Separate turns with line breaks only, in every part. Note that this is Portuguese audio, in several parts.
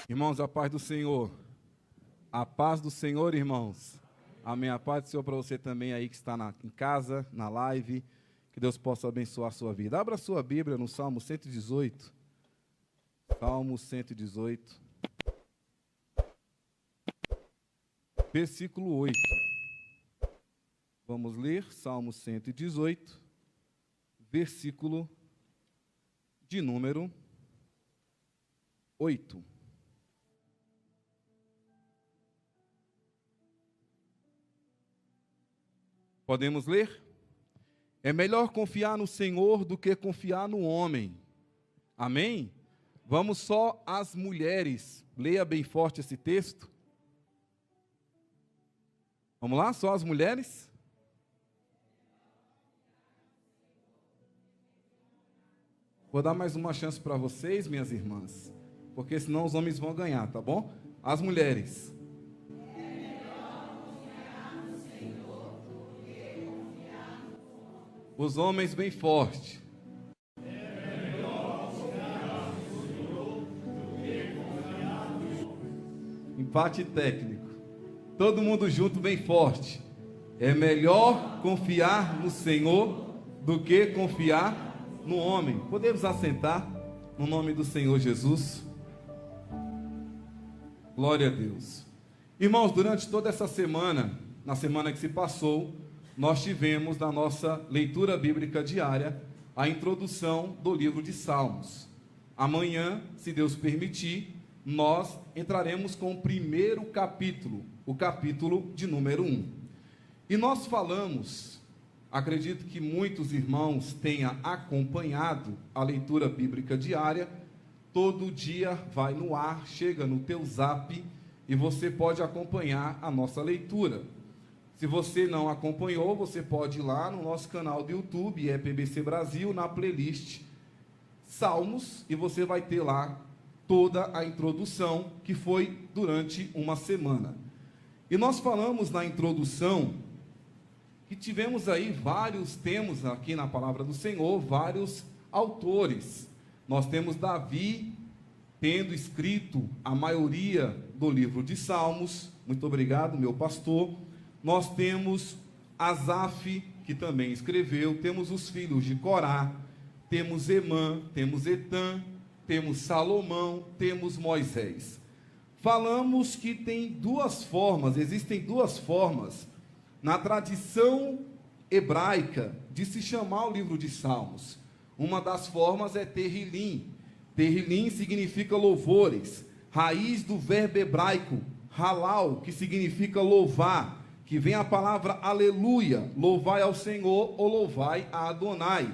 Irmãos, a paz do Senhor. A paz do Senhor, irmãos. Amém. A paz do Senhor para você também aí que está em casa, na live. Que Deus possa abençoar a sua vida. Abra a sua Bíblia no Salmo 118. Salmo 118. Versículo 8. Vamos ler Salmo 118, versículo de número 8. Podemos ler? É melhor confiar no Senhor do que confiar no homem. Amém? Vamos só as mulheres. Leia bem forte esse texto. Vamos lá, só as mulheres? Vou dar mais uma chance para vocês, minhas irmãs, porque senão os homens vão ganhar, tá bom? As mulheres. Os homens bem forte. Empate técnico. Todo mundo junto bem forte. É melhor confiar no Senhor do que confiar no homem. Podemos assentar no nome do Senhor Jesus. Glória a Deus. Irmãos, durante toda essa semana, na semana que se passou, nós tivemos na nossa leitura bíblica diária a introdução do livro de Salmos. Amanhã, se Deus permitir, nós entraremos com o primeiro capítulo, o capítulo de número 1. E nós falamos, acredito que muitos irmãos tenham acompanhado a leitura bíblica diária. Todo dia vai no ar, chega no teu zap e você pode acompanhar a nossa leitura. Se você não acompanhou, você pode ir lá no nosso canal do YouTube, PBC Brasil, na playlist Salmos, e você vai ter lá toda a introdução, que foi durante uma semana. E nós falamos na introdução que tivemos aí temos aqui na palavra do Senhor, vários autores. Nós temos Davi tendo escrito a maioria do livro de Salmos. Muito obrigado, meu pastor. Nós temos Asaf, que também escreveu, temos os filhos de Corá, temos Emã, temos Etã, temos Salomão, temos Moisés. Falamos que existem duas formas na tradição hebraica de se chamar o livro de Salmos. Uma das formas é Terrilim. Terrilim significa louvores, raiz do verbo hebraico halal, que significa louvar, que vem a palavra aleluia, louvai ao Senhor ou louvai a Adonai.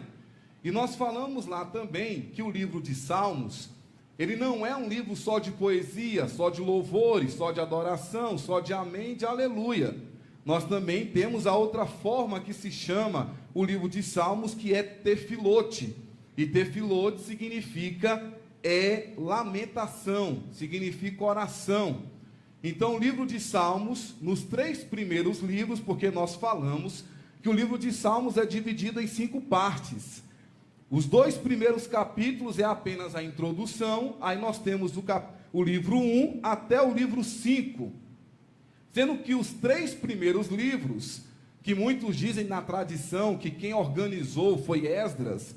E nós falamos lá também que o livro de Salmos, ele não é um livro só de poesia, só de louvores, só de adoração, só de amém, de aleluia. Nós também temos a outra forma que se chama o livro de Salmos, que é tefilote. E tefilote significa lamentação, significa oração. Então, o livro de Salmos, nos 3 primeiros livros, porque nós falamos que o livro de Salmos é dividido em 5 partes. Os 2 primeiros capítulos é apenas a introdução, aí nós temos o livro 1 até o livro 5. Sendo que os 3 primeiros livros, que muitos dizem na tradição que quem organizou foi Esdras,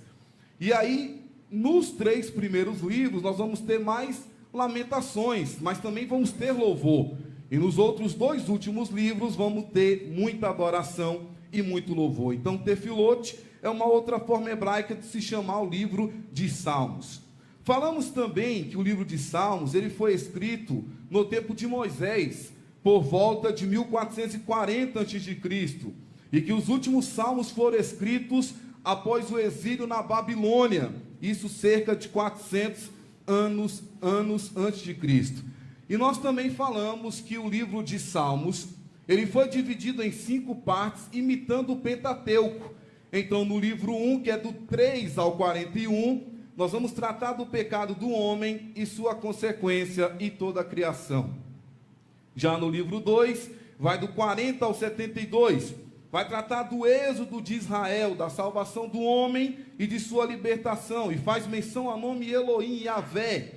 e aí, nos 3 primeiros livros, nós vamos ter mais lamentações, mas também vamos ter louvor. E nos outros 2 últimos livros vamos ter muita adoração e muito louvor. Então, tefilote é uma outra forma hebraica de se chamar o livro de Salmos. Falamos também que o livro de Salmos, ele foi escrito no tempo de Moisés, por volta de 1440 a.C., e que os últimos salmos foram escritos após o exílio na Babilônia, isso cerca de 400 anos antes de Cristo. E nós também falamos que o livro de Salmos, ele foi dividido em 5 partes, imitando o Pentateuco. Então, no livro 1, que é do 3 ao 41, nós vamos tratar do pecado do homem e sua consequência e toda a criação. Já no livro 2, vai do 40 ao 72, vai tratar do êxodo de Israel, da salvação do homem e de sua libertação, e faz menção ao nome Elohim, Yahvé,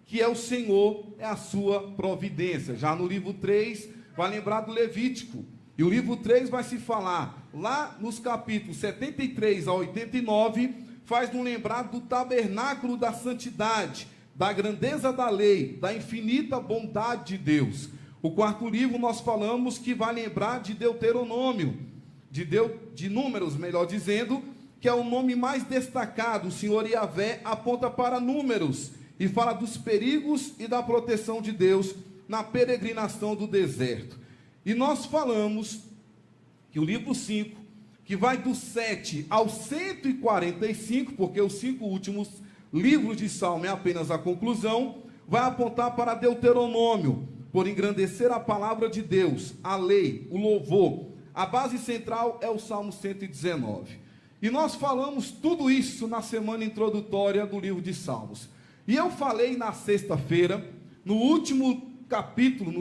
que é o Senhor, é a sua providência. Já no livro 3, vai lembrar do Levítico. E o livro 3 vai se falar, lá nos capítulos 73 a 89, faz-nos lembrar do tabernáculo da santidade, da grandeza da lei, da infinita bondade de Deus. O quarto livro nós falamos que vai lembrar de Deuteronômio, de Números, melhor dizendo, que é o nome mais destacado. O Senhor Yahvé aponta para Números e fala dos perigos e da proteção de Deus na peregrinação do deserto. E nós falamos que o livro 5, que vai do 7 ao 145, porque os 5 últimos livros de Salmo é apenas a conclusão, vai apontar para Deuteronômio, por engrandecer a palavra de Deus, a lei, o louvor. A base central é o Salmo 119. E nós falamos tudo isso na semana introdutória do livro de Salmos. E eu falei na sexta-feira, no último capítulo,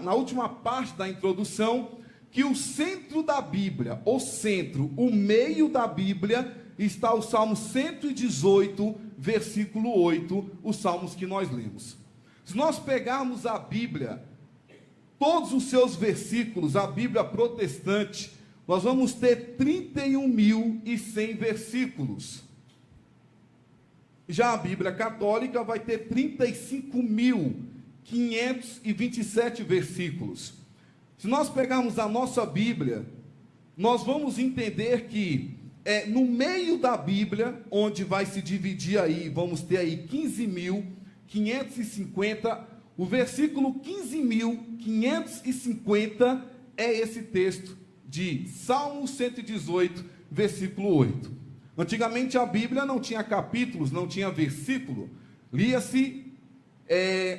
na última parte da introdução, que o centro da Bíblia, o meio da Bíblia, está o Salmo 118, versículo 8, os salmos que nós lemos. Se nós pegarmos a Bíblia, todos os seus versículos, a Bíblia protestante, nós vamos ter 31.100 versículos. Já a Bíblia católica vai ter 35.527 versículos. Se nós pegarmos a nossa Bíblia, nós vamos entender que no meio da Bíblia, onde vai se dividir aí, vamos ter aí 15.550, o versículo 15.550 é esse texto de Salmo 118, versículo 8. Antigamente a Bíblia não tinha capítulos, não tinha versículo, lia-se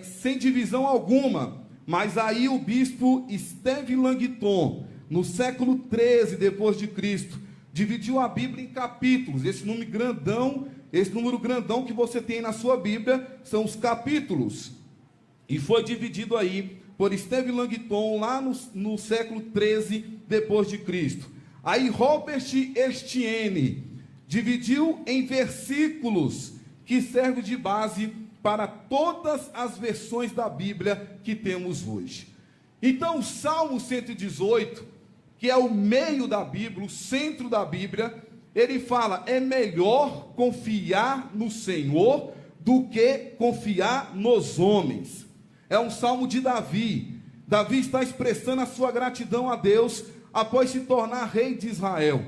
sem divisão alguma, mas aí o bispo Esteve Langton, no século 13 depois de Cristo, dividiu a Bíblia em capítulos. Esse número grandão que você tem na sua Bíblia são os capítulos, e foi dividido aí por Esteve Langton lá no século 13 depois de Cristo. Aí Robert Estienne dividiu em versículos que servem de base para todas as versões da Bíblia que temos hoje. Então o Salmo 118, que é o meio da Bíblia, o centro da Bíblia, ele fala, é melhor confiar no Senhor do que confiar nos homens. É um salmo de Davi. Davi está expressando a sua gratidão a Deus após se tornar rei de Israel.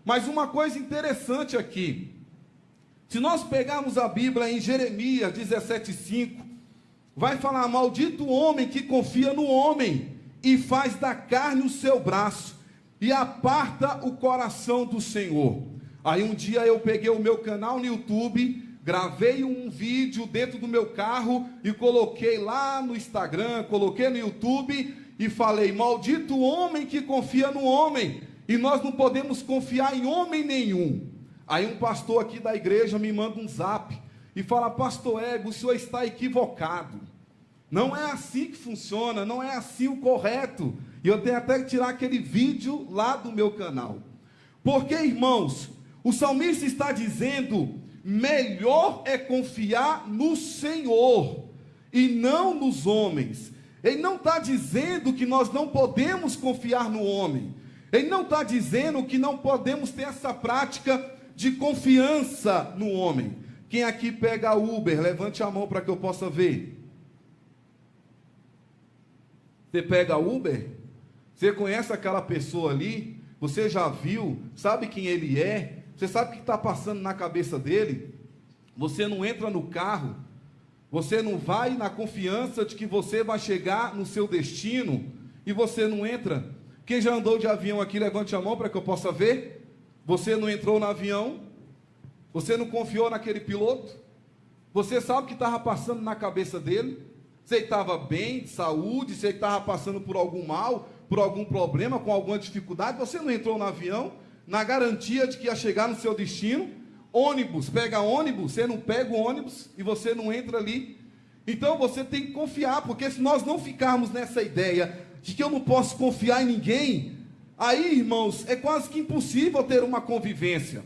Mas uma coisa interessante aqui, se nós pegarmos a Bíblia em Jeremias 17,5, vai falar, maldito o homem que confia no homem, e faz da carne o seu braço, e aparta o coração do Senhor. Aí um dia eu peguei o meu canal no YouTube, gravei um vídeo dentro do meu carro, e coloquei lá no Instagram, coloquei no YouTube, e falei, maldito o homem que confia no homem, e nós não podemos confiar em homem nenhum. Aí um pastor aqui da igreja me manda um zap e fala, pastor Ego, o senhor está equivocado. Não é assim que funciona, não é assim o correto. E eu tenho até que tirar aquele vídeo lá do meu canal. Porque, irmãos, o salmista está dizendo, melhor é confiar no Senhor e não nos homens. Ele não está dizendo que nós não podemos confiar no homem. Ele não está dizendo que não podemos ter essa prática de confiança no homem. Quem aqui pega Uber, levante a mão para que eu possa ver. Você pega Uber? Você conhece aquela pessoa ali? Você já viu? Sabe quem ele é? Você sabe o que está passando na cabeça dele? Você não entra no carro, você não vai na confiança de que você vai chegar no seu destino, e você não entra. Quem já andou de avião aqui, levante a mão para que eu possa ver. Você não entrou no avião? Você não confiou naquele piloto? Você sabe o que estava passando na cabeça dele? Se ele estava bem, de saúde, se ele estava passando por algum mal, por algum problema, com alguma dificuldade. Você não entrou no avião na garantia de que ia chegar no seu destino? Ônibus, pega ônibus, você não pega o ônibus e você não entra ali. Então você tem que confiar, porque se nós não ficarmos nessa ideia de que eu não posso confiar em ninguém, aí, irmãos, é quase que impossível ter uma convivência.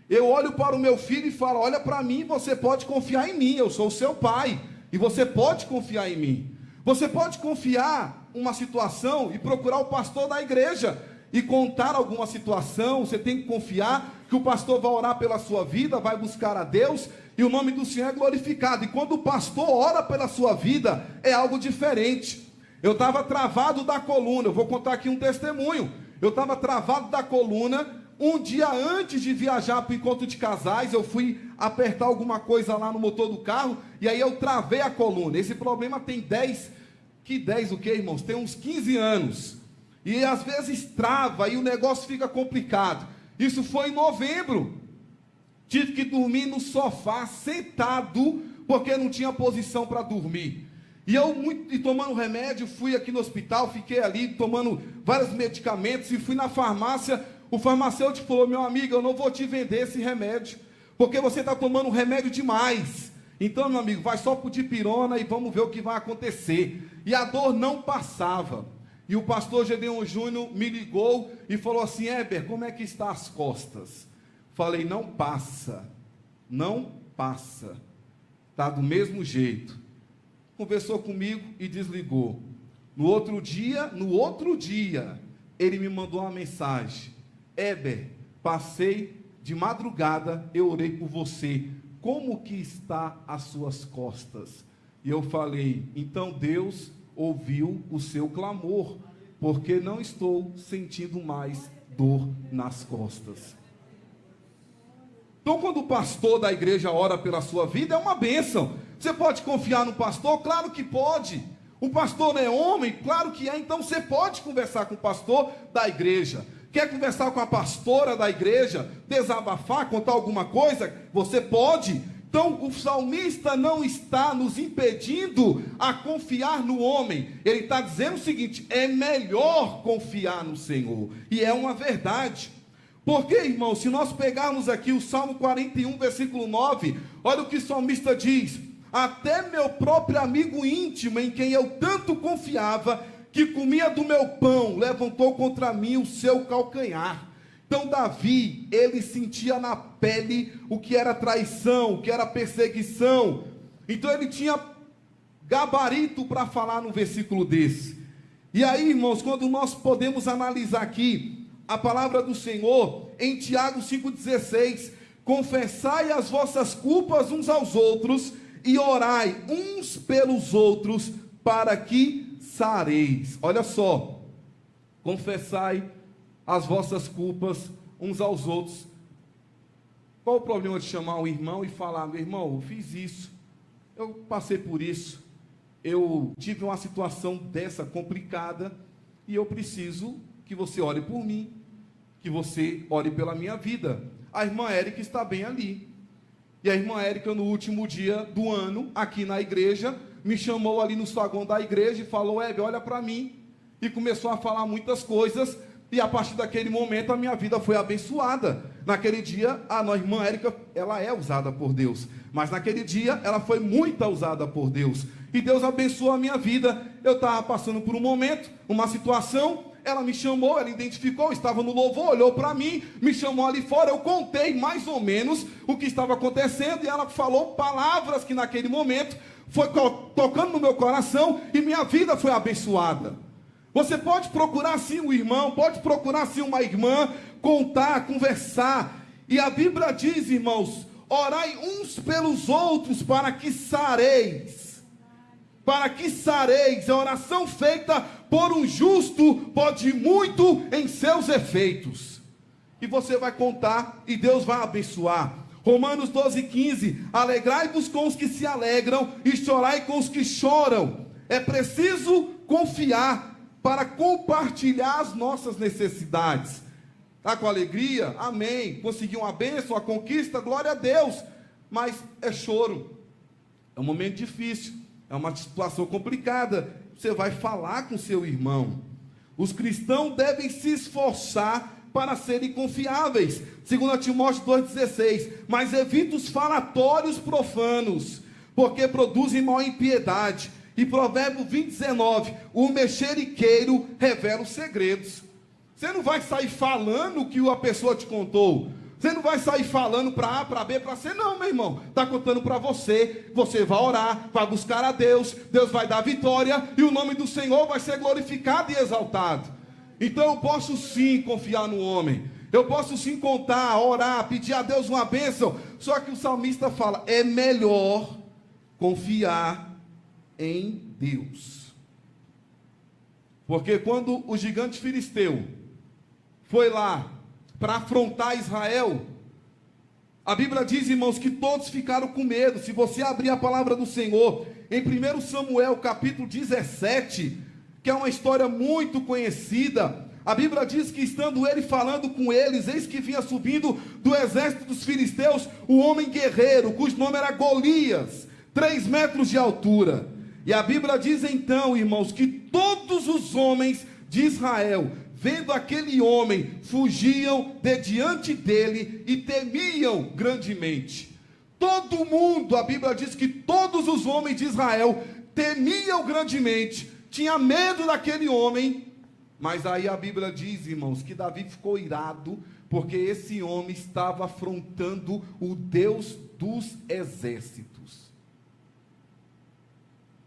Eu olho para o meu filho e falo, olha para mim, você pode confiar em mim, eu sou o seu pai. E você pode confiar em mim. Você pode confiar uma situação e procurar o pastor da igreja e contar alguma situação. Você tem que confiar que o pastor vai orar pela sua vida, vai buscar a Deus e o nome do Senhor é glorificado. E quando o pastor ora pela sua vida, é algo diferente. Eu estava travado da coluna, eu vou contar aqui um testemunho. Eu estava travado da coluna. Um dia antes de viajar para o encontro de casais, eu fui apertar alguma coisa lá no motor do carro, e aí eu travei a coluna. Esse problema tem 10 o que, irmãos? Tem uns 15 anos. E às vezes trava e o negócio fica complicado. Isso foi em novembro. Tive que dormir no sofá, sentado, porque não tinha posição para dormir. E tomando remédio, fui aqui no hospital, fiquei ali tomando vários medicamentos e fui na farmácia. O farmacêutico falou: meu amigo, eu não vou te vender esse remédio, porque você está tomando remédio demais. Então, meu amigo, vai só por dipirona e vamos ver o que vai acontecer. E a dor não passava. E o pastor Gedeon Júnior me ligou e falou assim: Heber, como é que está as costas? Falei: não passa, está do mesmo jeito. Conversou comigo e desligou. No outro dia, ele me mandou uma mensagem: Heber, passei de madrugada, eu orei por você, como que está as suas costas? E eu falei: então Deus ouviu o seu clamor, porque não estou sentindo mais dor nas costas. Então, quando o pastor da igreja ora pela sua vida, é uma bênção. Você pode confiar no pastor? Claro que pode. O pastor é homem? Claro que é. Então você pode conversar com o pastor da igreja. Quer conversar com a pastora da igreja? Desabafar, contar alguma coisa? Você pode. Então o salmista não está nos impedindo a confiar no homem. Ele está dizendo o seguinte: é melhor confiar no Senhor. E é uma verdade. Porque, irmão, se nós pegarmos aqui o Salmo 41, versículo 9, olha o que o salmista diz: até meu próprio amigo íntimo, em quem eu tanto confiava, que comia do meu pão, levantou contra mim o seu calcanhar. Então Davi, ele sentia na pele o que era traição, o que era perseguição. Então ele tinha gabarito para falar no versículo desse. E aí, irmãos, quando nós podemos analisar aqui a palavra do Senhor, em Tiago 5,16, confessai as vossas culpas uns aos outros, e orai uns pelos outros, para que sareis. Olha só, confessai as vossas culpas uns aos outros. Qual o problema de chamar um irmão e falar: meu irmão, eu fiz isso, eu passei por isso, eu tive uma situação dessa complicada, e eu preciso que você ore por mim, que você ore pela minha vida. A irmã Érica está bem ali. E a irmã Érica, no último dia do ano, aqui na igreja, me chamou ali no saguão da igreja e falou: Heber, olha para mim. E começou a falar muitas coisas, e a partir daquele momento a minha vida foi abençoada. Naquele dia, a nossa irmã Érica, ela é usada por Deus, mas naquele dia ela foi muito usada por Deus, e Deus abençoou a minha vida. Eu estava passando por um momento, uma situação, ela me chamou, ela identificou, estava no louvor, olhou para mim, me chamou ali fora, eu contei mais ou menos o que estava acontecendo, e ela falou palavras que naquele momento foi tocando no meu coração, e minha vida foi abençoada. Você pode procurar sim um irmão, pode procurar sim uma irmã, contar, conversar, e a Bíblia diz, irmãos: orai uns pelos outros para que sareis. Para que sareis. A oração feita por um justo pode muito em seus efeitos. E você vai contar e Deus vai abençoar. Romanos 12,15: alegrai-vos com os que se alegram e chorai com os que choram. É preciso confiar para compartilhar as nossas necessidades. Está com alegria? Amém. Conseguiu uma bênção, uma conquista, glória a Deus. Mas é choro, é um momento difícil, é uma situação complicada. Você vai falar com seu irmão. Os cristãos devem se esforçar para serem confiáveis. 2 Timóteo 2,16: mas evita os falatórios profanos, porque produzem mal impiedade. E Provérbio 20,19: o mexeriqueiro revela os segredos. Você não vai sair falando o que a pessoa te contou. Você não vai sair falando para A, para B, para C, não, meu irmão. Está contando para você. Você vai orar, vai buscar a Deus. Deus vai dar vitória e o nome do Senhor vai ser glorificado e exaltado. Então eu posso sim confiar no homem. Eu posso sim contar, orar, pedir a Deus uma bênção. Só que o salmista fala, é melhor confiar em Deus. Porque quando o gigante filisteu foi lá para afrontar Israel, a Bíblia diz, irmãos, que todos ficaram com medo. Se você abrir a palavra do Senhor, em 1 Samuel capítulo 17, que é uma história muito conhecida, a Bíblia diz que estando ele falando com eles, eis que vinha subindo do exército dos filisteus o homem guerreiro, cujo nome era Golias, 3 metros de altura. E a Bíblia diz então, irmãos, que todos os homens de Israel, vendo aquele homem, fugiam de diante dele e temiam grandemente. Todo mundo, a Bíblia diz que todos os homens de Israel temiam grandemente, tinha medo daquele homem. Mas aí a Bíblia diz, irmãos, que Davi ficou irado, porque esse homem estava afrontando o Deus dos exércitos.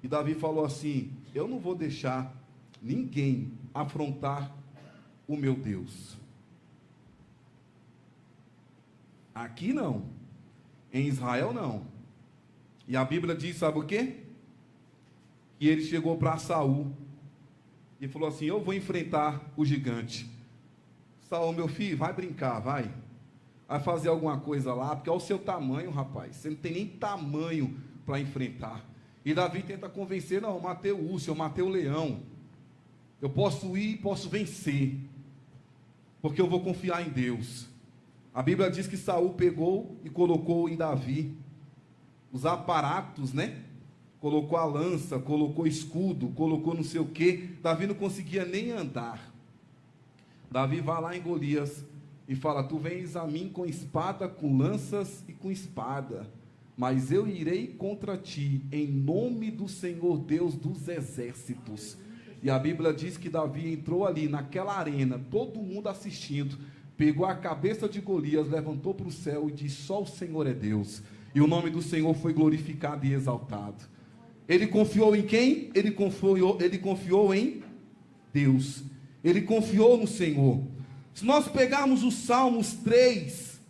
E Davi falou assim, eu não vou deixar ninguém afrontar o meu Deus. Aqui não, em Israel não. E a Bíblia diz, sabe o quê? Que ele chegou para Saul e falou assim, eu vou enfrentar o gigante. Saul, meu filho, vai brincar, vai fazer alguma coisa lá, porque é o seu tamanho, rapaz, você não tem nem tamanho para enfrentar. E Davi tenta convencer, não, eu matei o urso, eu matei o leão, eu posso ir, posso vencer, porque eu vou confiar em Deus. A Bíblia diz que Saul pegou e colocou em Davi os aparatos, né? Colocou a lança, colocou escudo, colocou não sei o que. Davi não conseguia nem andar. Davi vai lá em Golias e fala, tu vens a mim com espada, com lanças e com espada, mas eu irei contra ti, em nome do Senhor Deus dos exércitos. E a Bíblia diz que Davi entrou ali naquela arena, todo mundo assistindo, pegou a cabeça de Golias, levantou para o céu e disse, só o Senhor é Deus. E o nome do Senhor foi glorificado e exaltado. Ele confiou em quem? Ele confiou em Deus. Ele confiou no Senhor. Se nós pegarmos os Salmos 3,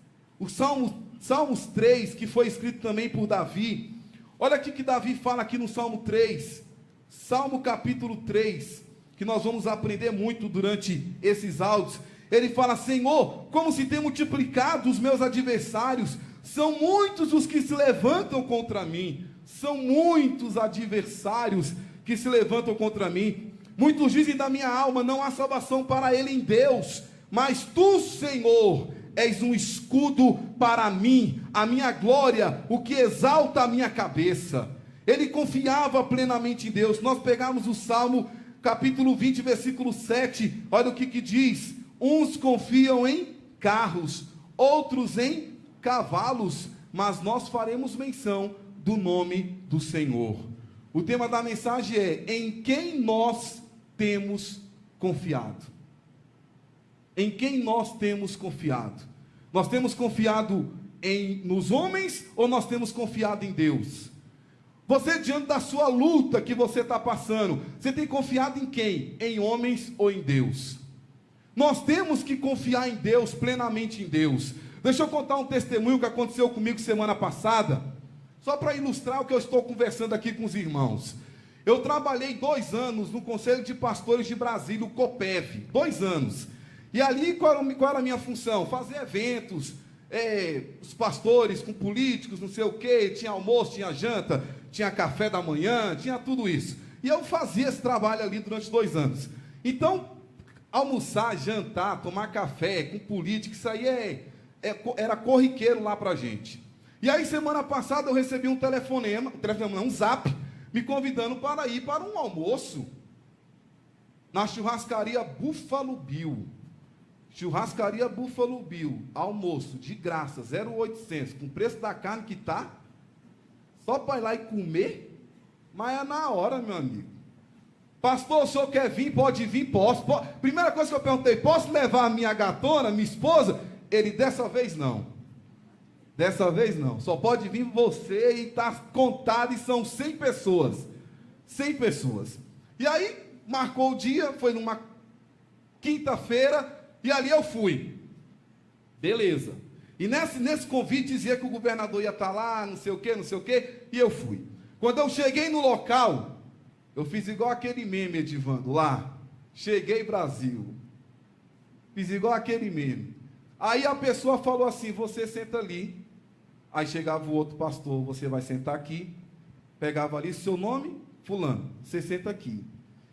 Salmos 3, que foi escrito também por Davi, olha aqui que Davi fala aqui no Salmo 3, Salmo capítulo 3, que nós vamos aprender muito durante esses áudios. Ele fala, Senhor, como se tem multiplicado os meus adversários, são muitos os que se levantam contra mim. São muitos adversários que se levantam contra mim. Muitos dizem da minha alma, não há salvação para ele em Deus. Mas tu, Senhor, és um escudo para mim, a minha glória, o que exalta a minha cabeça. Ele confiava plenamente em Deus. Nós pegamos o Salmo capítulo 20, versículo 7. Olha o que diz. Uns confiam em carros, outros em cavalos, mas nós faremos menção do nome do Senhor. O tema da mensagem é, em quem nós temos confiado? Em quem nós temos confiado? Nós temos confiado nos homens ou nós temos confiado em Deus? Você, diante da sua luta que você está passando, você tem confiado em quem? Em homens ou em Deus? Nós temos que confiar em Deus, plenamente em Deus. Deixa eu contar um testemunho que aconteceu comigo semana passada, só para ilustrar o que eu estou conversando aqui com os irmãos. Eu trabalhei 2 anos no Conselho de Pastores de Brasília, o COPEV, 2 anos. E ali, qual era a minha função? Fazer eventos, os pastores com políticos, não sei o quê, tinha almoço, tinha janta, tinha café da manhã, tinha tudo isso. E eu fazia esse trabalho ali durante 2 anos. Então, almoçar, jantar, tomar café com político, isso aí era corriqueiro lá para a gente. E aí, semana passada, eu recebi um zap, me convidando para ir para um almoço na churrascaria Buffalo Bill. Churrascaria Buffalo Bill, almoço de graça, 0,800, com o preço da carne que está, só para ir lá e comer, mas é na hora, meu amigo. Pastor, o senhor quer vir? Pode vir? Posso. Primeira coisa que eu perguntei, posso levar a minha gatona, minha esposa? Ele, dessa vez não. Dessa vez não. Só pode vir você e está contado e são 100 pessoas. 100 pessoas. E aí, marcou o dia, foi numa quinta-feira, e ali eu fui. Beleza. E nesse convite dizia que o governador ia estar lá, não sei o quê, e eu fui. Quando eu cheguei no local, eu fiz igual aquele meme, Edivando, lá. Cheguei Brasil. Fiz igual aquele meme. Aí a pessoa falou assim, você senta ali. Aí chegava o outro pastor, você vai sentar aqui. Pegava ali, seu nome, fulano, você senta aqui.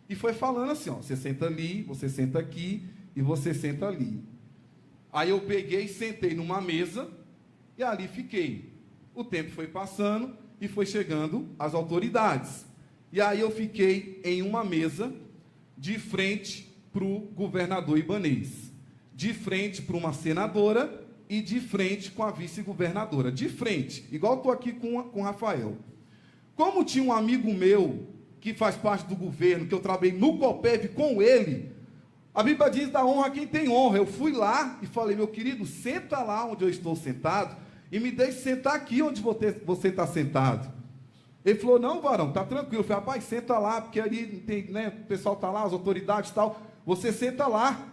E foi falando assim, ó, você senta ali, você senta aqui e você senta ali. Aí eu peguei, sentei numa mesa e ali fiquei. O tempo foi passando e foi chegando as autoridades. E aí eu fiquei em uma mesa de frente para o governador Ibanez, de frente para uma senadora e de frente com a vice-governadora. De frente, igual estou aqui com o Rafael. Como tinha um amigo meu que faz parte do governo, que eu trabalhei no Copeb com ele, a Bíblia diz da honra a quem tem honra. Eu fui lá e falei, meu querido, senta lá onde eu estou sentado e me deixe sentar aqui onde você está sentado. Ele falou, não, varão, está tranquilo. Eu falei, rapaz, senta lá, porque ali tem, né, o pessoal está lá, as autoridades e tal, você senta lá.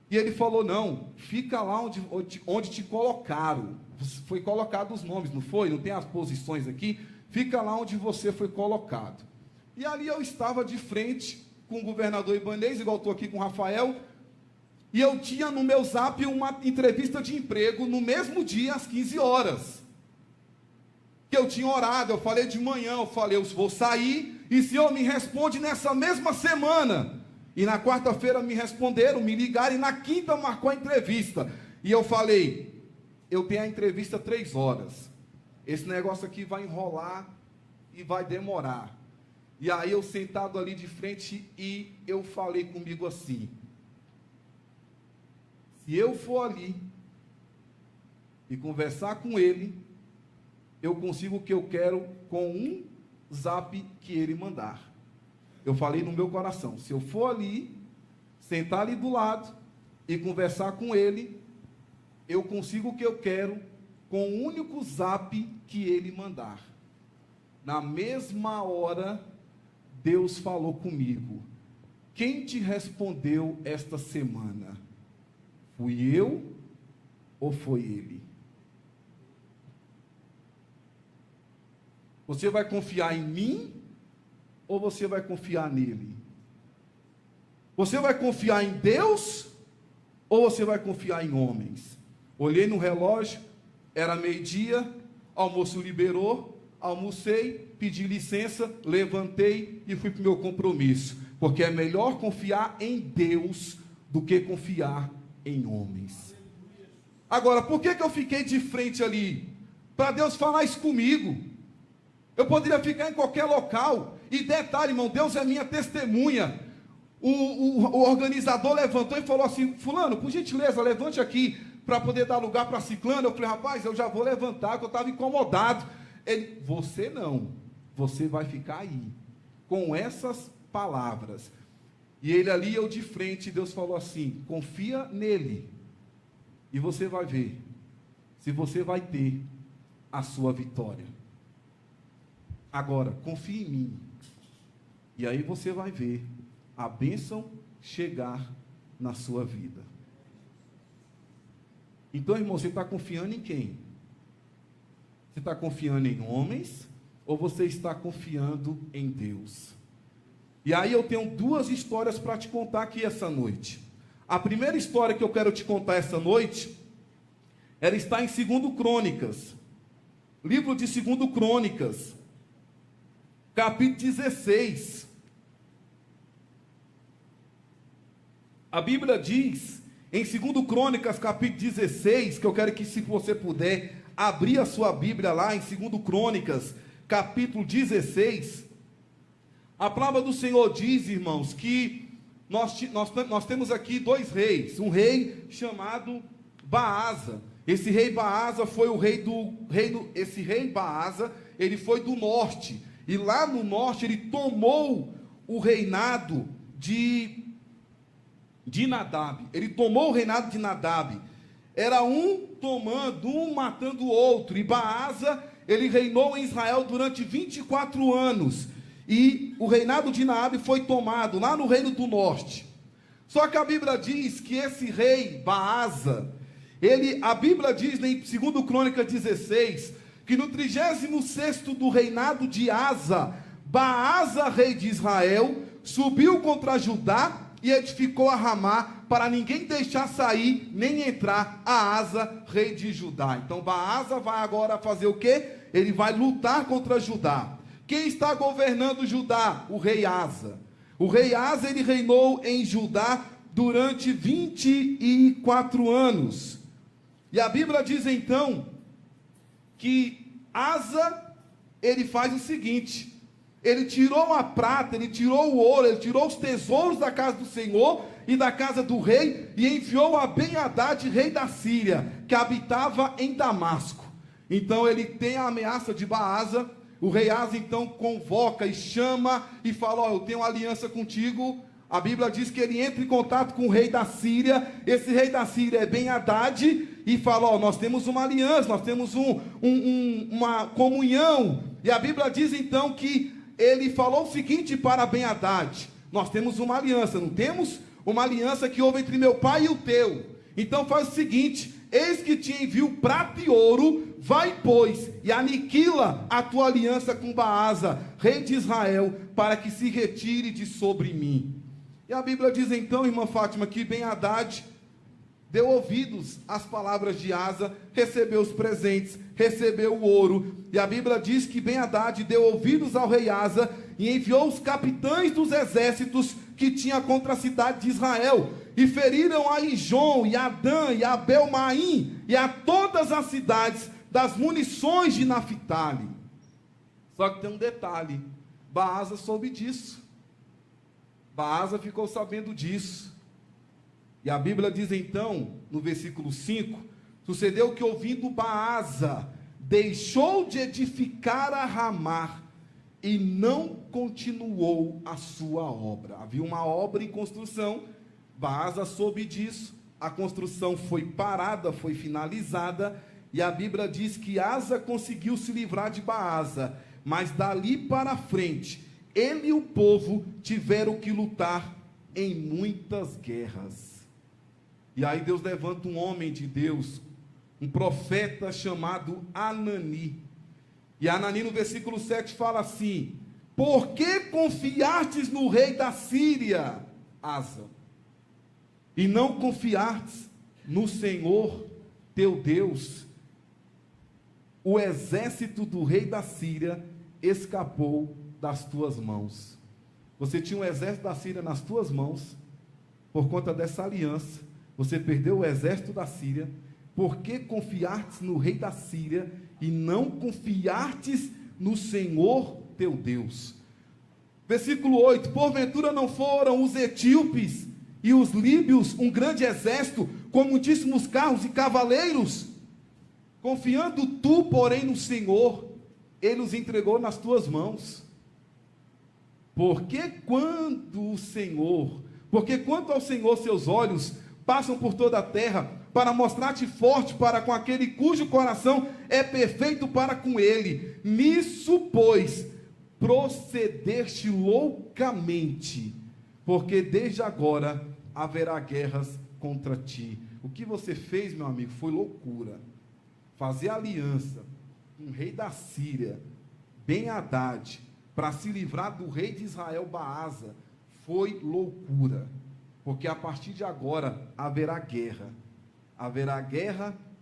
E ele falou, não, fica lá onde te colocaram. Foi colocado os nomes, não foi? Não tem as posições aqui? Fica lá onde você foi colocado. E ali eu estava de frente com o governador Ibanez, igual estou aqui com o Rafael, e eu tinha no meu zap uma entrevista de emprego no mesmo dia, às 15 horas. Que eu tinha orado, eu falei de manhã, eu falei, eu vou sair, e o Senhor me responde nessa mesma semana. E na quarta-feira me responderam, me ligaram, e na quinta marcou a entrevista. E eu falei, eu tenho a entrevista 3 horas. Esse negócio aqui vai enrolar e vai demorar. E aí eu sentado ali de frente e eu falei comigo assim, se eu for ali e conversar com ele, eu consigo o que eu quero com um zap que ele mandar. Eu falei no meu coração, se eu for ali, sentar ali do lado e conversar com ele, eu consigo o que eu quero com o único zap que ele mandar. Na mesma hora, Deus falou comigo, quem te respondeu esta semana? Fui eu ou foi ele? Você vai confiar em mim ou você vai confiar nele? Você vai confiar em Deus ou você vai confiar em homens? Olhei no relógio, era meio-dia, almoço liberou, almocei, pedi licença, levantei e fui para o meu compromisso. Porque é melhor confiar em Deus do que confiar em homens. Agora, por que eu fiquei de frente ali? Para Deus falar isso comigo. Eu poderia ficar em qualquer local. E detalhe, irmão, Deus é minha testemunha. O organizador levantou e falou assim, fulano, por gentileza, levante aqui para poder dar lugar para ciclano. Eu falei, rapaz, eu já vou levantar, porque eu estava incomodado. Ele, você não, você vai ficar aí, com essas palavras. E ele ali, eu de frente, Deus falou assim, confia nele, e você vai ver, se você vai ter a sua vitória. Agora, confie em mim, e aí você vai ver a bênção chegar na sua vida. Então, irmão, você está confiando em quem? Você está confiando em homens ou você está confiando em Deus? E aí eu tenho 2 histórias para te contar aqui essa noite. A primeira história que eu quero te contar essa noite, ela está em 2 Crônicas. Livro de 2 Crônicas, capítulo 16. A Bíblia diz, em 2 Crônicas, capítulo 16, que eu quero que, se você puder, abrir a sua Bíblia lá em 2 Crônicas, capítulo 16, a palavra do Senhor diz, irmãos, que nós temos aqui 2 reis, um rei chamado Baasa. Esse rei Baasa foi o esse rei Baasa, ele foi do norte, e lá no norte ele tomou o reinado de Nadab, ele tomou o reinado de Nadab. era um tomando, um matando o outro. E Baasa, ele reinou em Israel durante 24 anos. E o reinado de Naabe foi tomado lá no reino do norte. Só que a Bíblia diz que esse rei, Baasa, a Bíblia diz em 2 Crônicas 16, que no 36º do reinado de Asa, Baasa, rei de Israel, subiu contra Judá e edificou a Ramá, para ninguém deixar sair, nem entrar a Asa, rei de Judá. Então Baasa vai agora fazer o quê? Ele vai lutar contra Judá. Quem está governando Judá? O rei Asa. O rei Asa, ele reinou em Judá durante 24 anos. E a Bíblia diz então que Asa, ele faz o seguinte: ele tirou a prata, ele tirou o ouro, ele tirou os tesouros da casa do Senhor e da casa do rei, e enviou a Ben-Hadad, rei da Síria, que habitava em Damasco. Então ele tem a ameaça de Baasa. O rei Asa então convoca e chama e fala: eu tenho uma aliança contigo. A Bíblia diz que ele entra em contato com o rei da Síria. Esse rei da Síria é Ben-Hadad, e fala: nós temos uma aliança, nós temos uma comunhão. E a Bíblia diz então que ele falou o seguinte para Ben-Hadad: nós temos uma aliança, não temos? Uma aliança que houve entre meu pai e o teu. Então faz o seguinte: eis que te envio prata e ouro, vai, pois, e aniquila a tua aliança com Baasa, rei de Israel, para que se retire de sobre mim. E a Bíblia diz então, irmã Fátima, que Ben-Hadad deu ouvidos às palavras de Asa, recebeu os presentes, recebeu o ouro. E a Bíblia diz que Ben-Hadad deu ouvidos ao rei Asa e enviou os capitães dos exércitos que tinha contra a cidade de Israel, e feriram a Ijon, e a Dan, e a Belmaim, e a todas as cidades das munições de Naphtali. Só que tem um detalhe: Baasa soube disso. Baasa ficou sabendo disso. E a Bíblia diz então, no versículo 5, sucedeu que, ouvindo Baasa, deixou de edificar a Ramá e não continuou a sua obra. Havia uma obra em construção. Baasa soube disso, a construção foi parada, foi finalizada, e a Bíblia diz que Asa conseguiu se livrar de Baasa, mas dali para frente, ele e o povo tiveram que lutar em muitas guerras. E aí Deus levanta um homem de Deus, um profeta chamado Anani. E Anani no versículo 7 fala assim: por que confiastes no rei da Síria, Asa, e não confiastes no Senhor teu Deus? O exército do rei da Síria escapou das tuas mãos. Você tinha um exército da Síria nas tuas mãos. Por conta dessa aliança, você perdeu o exército da Síria. Por que confiastes no rei da Síria e não confiastes no Senhor teu Deus? Versículo 8: porventura não foram os etíopes e os líbios um grande exército, com muitíssimos carros e cavaleiros? Confiando tu, porém, no Senhor, ele os entregou nas tuas mãos. Porque quanto ao Senhor seus olhos passam por toda a terra, para mostrar-te forte para com aquele cujo coração é perfeito para com ele. Nisso, pois, procedeste loucamente, porque desde agora haverá guerras contra ti. O que você fez, meu amigo, foi loucura. Fazer aliança com o rei da Síria, Ben-Hadad, para se livrar do rei de Israel, Baasa, foi loucura. Porque a partir de agora haverá guerra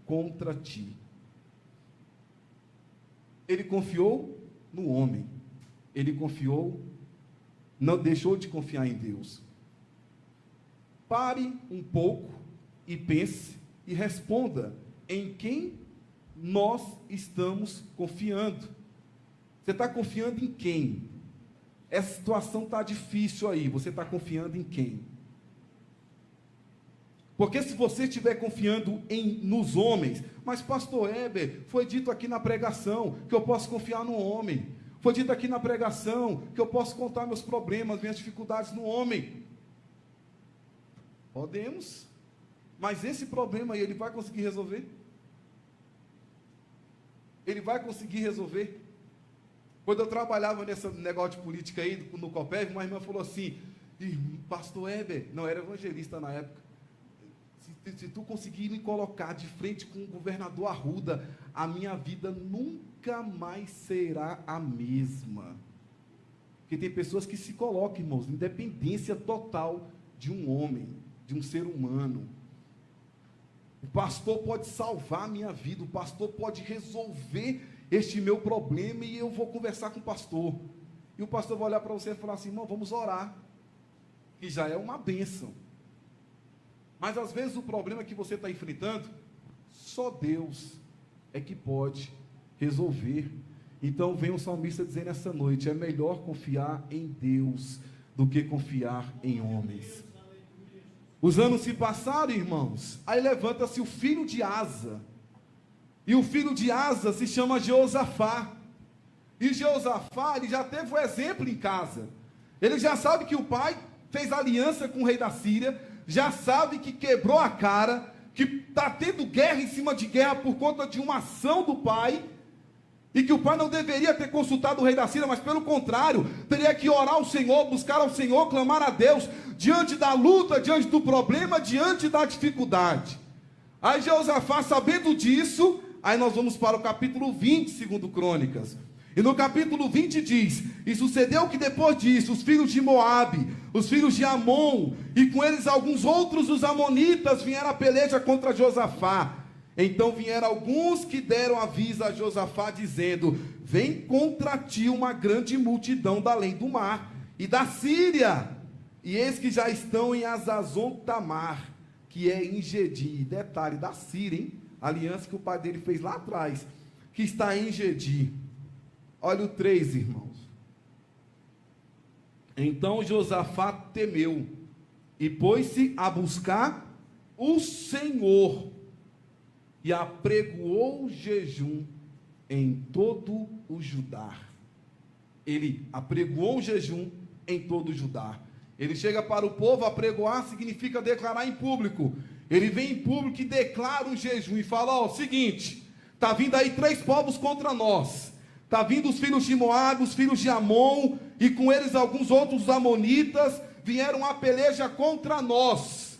contra ti. Ele confiou no homem, não deixou de confiar em Deus. Pare um pouco e pense e responda: em quem nós estamos confiando? Você está confiando em quem? Essa situação está difícil aí, você está confiando em quem? Porque se você estiver confiando nos homens, mas pastor Heber, foi dito aqui na pregação que eu posso confiar no homem, foi dito aqui na pregação que eu posso contar meus problemas, minhas dificuldades no homem. Podemos, Mas esse problema aí, ele vai conseguir resolver? Ele vai conseguir resolver? Quando eu trabalhava nesse negócio de política aí, no Copérvio, uma irmã falou assim, pastor Heber, não, era evangelista na época, se tu conseguir me colocar de frente com o governador Arruda, a minha vida nunca mais será a mesma. Porque tem pessoas que se colocam, irmãos, independência total de um homem, de um ser humano. O pastor pode salvar a minha vida, o pastor pode resolver este meu problema e eu vou conversar com o pastor. E o pastor vai olhar para você e falar assim, irmão, vamos orar, que já é uma bênção. Mas às vezes o problema que você está enfrentando, só Deus é que pode resolver. Então vem o salmista dizer nessa noite, é melhor confiar em Deus do que confiar em homens. Os anos se passaram, irmãos, aí levanta-se o filho de Asa, e o filho de Asa se chama Jeosafá, e Jeosafá, ele já teve o exemplo em casa, ele já sabe que o pai fez aliança com o rei da Síria, já sabe que quebrou a cara, que está tendo guerra em cima de guerra por conta de uma ação do pai, e que o pai não deveria ter consultado o rei da Síria, mas pelo contrário, teria que orar ao Senhor, buscar ao Senhor, clamar a Deus, diante da luta, diante do problema, diante da dificuldade. Aí Jeosafá, sabendo disso, aí nós vamos para o capítulo 20, segundo Crônicas. E no capítulo 20 diz, e sucedeu que depois disso, os filhos de Moabe, os filhos de Amon, e com eles alguns outros dos amonitas, vieram a peleja contra Josafá. Então vieram alguns que deram aviso a Josafá, dizendo, vem contra ti uma grande multidão da além do mar, e da Síria, e eis que já estão em Azazon Tamar, que é em Gedi, detalhe, da Síria, hein? A aliança que o pai dele fez lá atrás, que está em Gedi. Olha o 3, irmãos. Então Josafá temeu, e pôs-se a buscar o Senhor, e apregoou jejum em todo o Judá. Ele apregoou jejum em todo o Judá. Ele chega para o povo, apregoar significa declarar em público. Ele vem em público e declara o jejum e fala, ó, seguinte, está vindo aí 3 povos contra nós. Está vindo os filhos de Moabe, os filhos de Amon, e com eles alguns outros amonitas, vieram a peleja contra nós.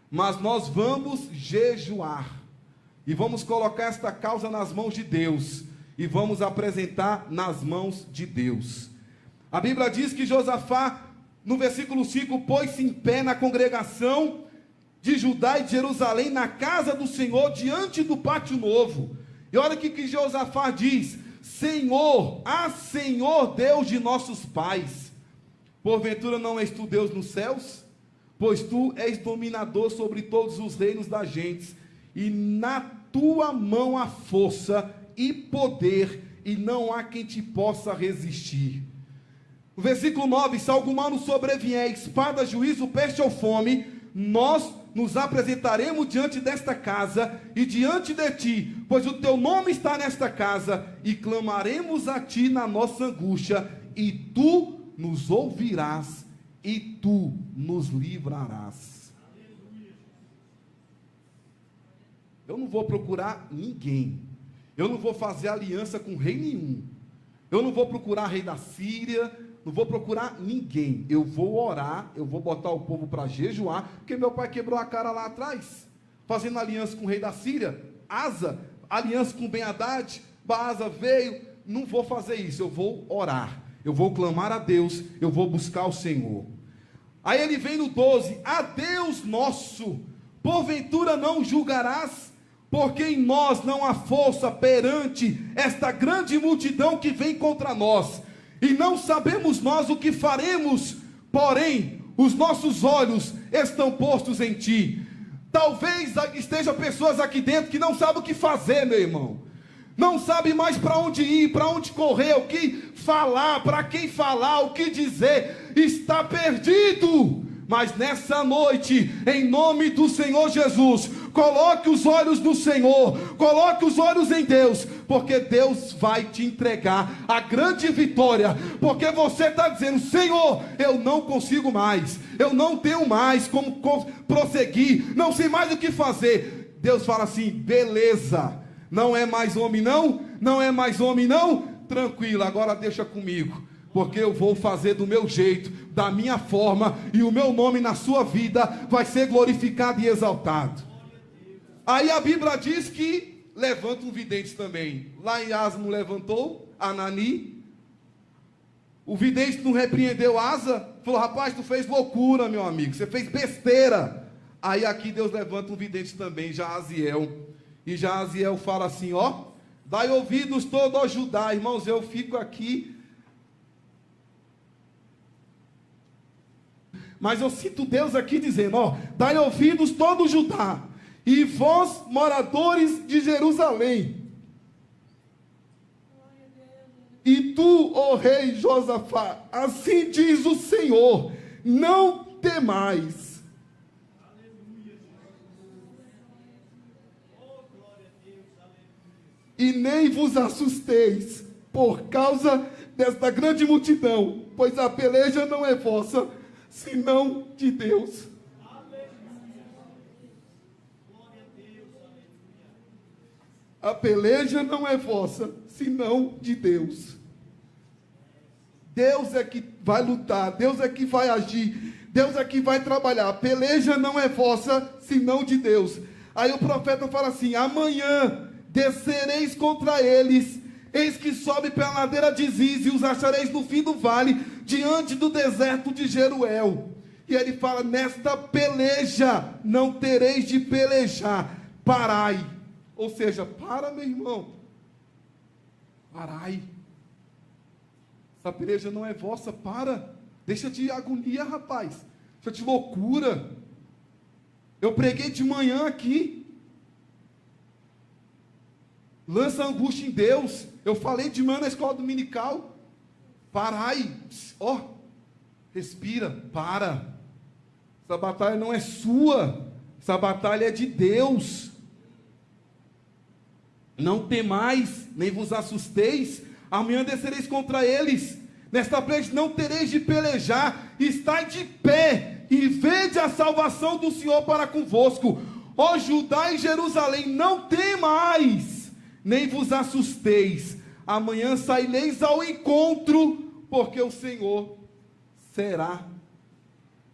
Mas nós vamos jejuar. E vamos colocar esta causa nas mãos de Deus. E vamos apresentar nas mãos de Deus. A Bíblia diz que Josafá, no versículo 5, pôs-se em pé na congregação de Judá e de Jerusalém, na casa do Senhor, diante do pátio novo. E olha o que Josafá diz, Senhor, Senhor Deus de nossos pais, porventura não és tu Deus nos céus? Pois tu és dominador sobre todos os reinos das gentes, e na tua mão há força e poder, e não há quem te possa resistir. O versículo 9, se algum mal nos sobrevier, espada, juízo, peste ou fome, nós nos apresentaremos diante desta casa e diante de ti, pois o teu nome está nesta casa, e clamaremos a ti na nossa angústia, e tu nos ouvirás, e tu nos livrarás. Eu não vou procurar ninguém, eu não vou fazer aliança com rei nenhum, eu não vou procurar rei da Síria, não vou procurar ninguém, eu vou orar, eu vou botar o povo para jejuar, porque meu pai quebrou a cara lá atrás, fazendo aliança com o rei da Síria, Asa, aliança com Ben-Hadad, Baasa veio, não vou fazer isso, eu vou orar, eu vou clamar a Deus, eu vou buscar o Senhor. Aí ele vem no 12, a Deus nosso, porventura não julgarás, porque em nós não há força perante esta grande multidão que vem contra nós, e não sabemos nós o que faremos, porém os nossos olhos estão postos em ti. Talvez estejam pessoas aqui dentro que não sabem o que fazer, meu irmão, não sabe mais para onde ir, para onde correr, o que falar, para quem falar, o que dizer, está perdido. Mas nessa noite, em nome do Senhor Jesus, Coloque os olhos no Senhor, coloque os olhos em Deus, porque Deus vai te entregar a grande vitória, porque você está dizendo: Senhor, eu não consigo mais, eu não tenho mais como prosseguir, não sei mais o que fazer. Deus fala assim: beleza, não é mais homem não, não é mais homem não, tranquilo, agora deixa comigo, porque eu vou fazer do meu jeito, da minha forma, e o meu nome na sua vida vai ser glorificado e exaltado. Aí a Bíblia diz que levanta um vidente também. Lá em Asa não levantou, Anani. O vidente não repreendeu Asa, falou: rapaz, tu fez loucura, meu amigo, você fez besteira. Aí aqui Deus levanta um vidente também, Jaziel. E Jaziel fala assim: ó, dai ouvidos todo a Judá. Irmãos, eu fico aqui, mas eu sinto Deus aqui dizendo: ó, dai ouvidos todo Judá, e vós, moradores de Jerusalém, e tu, ó rei Josafá, assim diz o Senhor: não temais, e nem vos assusteis por causa desta grande multidão, pois a peleja não é vossa, senão de Deus. A peleja não é vossa, senão de Deus. Deus é que vai lutar, Deus é que vai agir, Deus é que vai trabalhar. A peleja não é vossa, senão de Deus. Aí o profeta fala assim: amanhã descereis contra eles, eis que sobe pela ladeira de Ziz, e os achareis no fim do vale, diante do deserto de Jeruel. E ele fala: nesta peleja não tereis de pelejar, parai. Ou seja, para, meu irmão, parai. Essa peleja não é vossa, para. Deixa de agonia, rapaz, deixa de loucura. Eu preguei de manhã aqui, lança a angústia em Deus. Eu falei de manhã na escola dominical. Parai, ó, respira, para. Essa batalha não é sua, essa batalha é de Deus. Não temais, nem vos assusteis, amanhã descereis contra eles, nesta peleja não tereis de pelejar, estai de pé, e vede a salvação do Senhor para convosco, ó Judá e Jerusalém, não temais, nem vos assusteis, amanhã saireis ao encontro, porque o Senhor será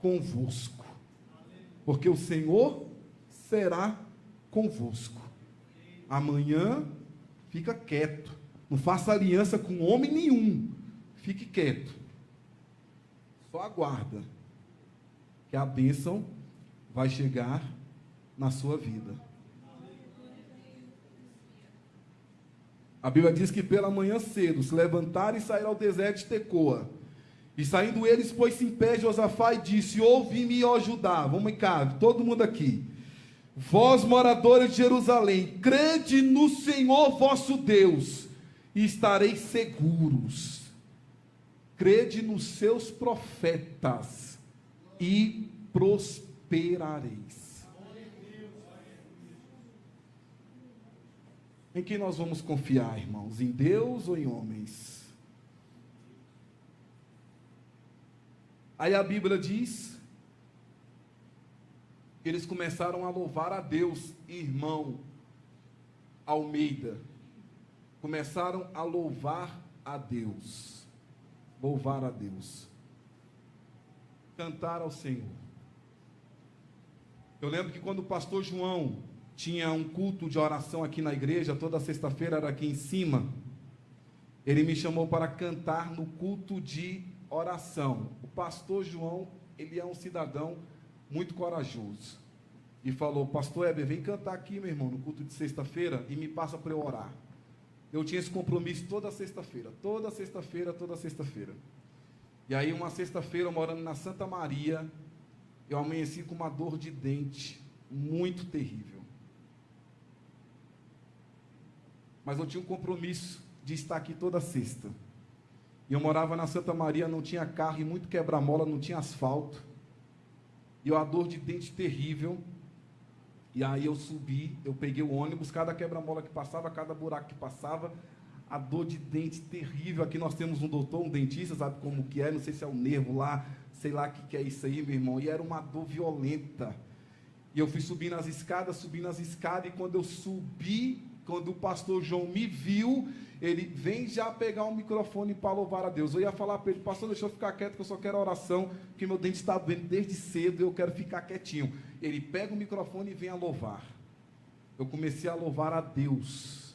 convosco, porque o Senhor será convosco. Amanhã, fica quieto, não faça aliança com homem nenhum, fique quieto, só aguarda, que a bênção vai chegar na sua vida. A Bíblia diz que pela manhã cedo se levantaram e saíram ao deserto de Tecoa, e saindo eles, pôs-se em pé Josafá e disse: ouvi-me, ó Judá, vamos cá, todo mundo aqui, vós moradores de Jerusalém, crede no Senhor vosso Deus, e estareis seguros. Crede nos seus profetas, e prosperareis. Em quem nós vamos confiar, irmãos? Em Deus ou em homens? Aí a Bíblia diz: eles começaram a louvar a Deus, irmão Almeida. Começaram a louvar a Deus. Louvar a Deus. Cantar ao Senhor. Eu lembro que quando o pastor João tinha um culto de oração aqui na igreja, toda sexta-feira era aqui em cima, ele me chamou para cantar no culto de oração. O pastor João, ele é um cidadão muito corajoso, e falou: pastor Heber, vem cantar aqui, meu irmão, no culto de sexta-feira, e me passa para eu orar. Eu tinha esse compromisso toda sexta-feira, toda sexta-feira, toda sexta-feira. E aí uma sexta-feira, morando na Santa Maria, eu amanheci com uma dor de dente muito terrível. Mas eu tinha um compromisso de estar aqui toda sexta. E eu morava na Santa Maria, não tinha carro e muito quebra-mola, não tinha asfalto. E eu, a dor de dente terrível. E aí eu subi, eu peguei o ônibus, cada quebra-mola que passava, cada buraco que passava, a dor de dente terrível. Aqui nós temos um doutor, um dentista, sabe como que é, não sei se é o nervo lá, sei lá o que é isso aí, meu irmão, e era uma dor violenta. E eu fui subindo as escadas, e quando eu subi, quando o pastor João me viu, ele vem já pegar um microfone para louvar a Deus. Eu ia falar para ele: pastor, deixa eu ficar quieto, que eu só quero oração, porque meu dente está doendo desde cedo e eu quero ficar quietinho. Ele pega o microfone e vem a louvar. Eu comecei a louvar a Deus,